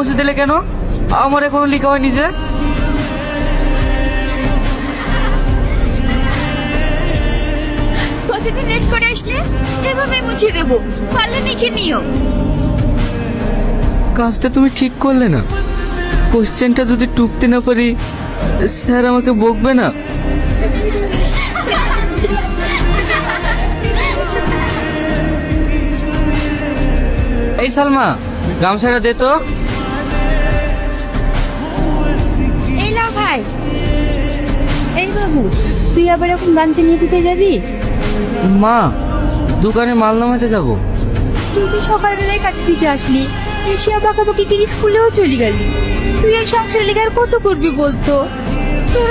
মুছে দিলে কেন? আমার এখনো লেখা হয়নি যে। প্রতিদিন লেট করে আসলে এভাবে মুছে দেবো, পারলে লিখে নিও। কাজটা তুমি ঠিক করলে না। কোশ্চেনটা যদি টুকতে না পারি স্যার আমাকে বকবে না? এই সালমা, গামছাটা দে তো। এই নাও ভাই। এই বাবু, তুই আবার এখন গামছা নিয়ে দিতে যাবি? মা, দোকানে মাল নামাতে যাবো। তুই তো সকালবেলায় কাজ দিতে আসলি, এসে বাঁকাবাকি করে স্কুলেও চলে গেলি। তুই এই সংসারে লেগে আর কত করবি বলতো?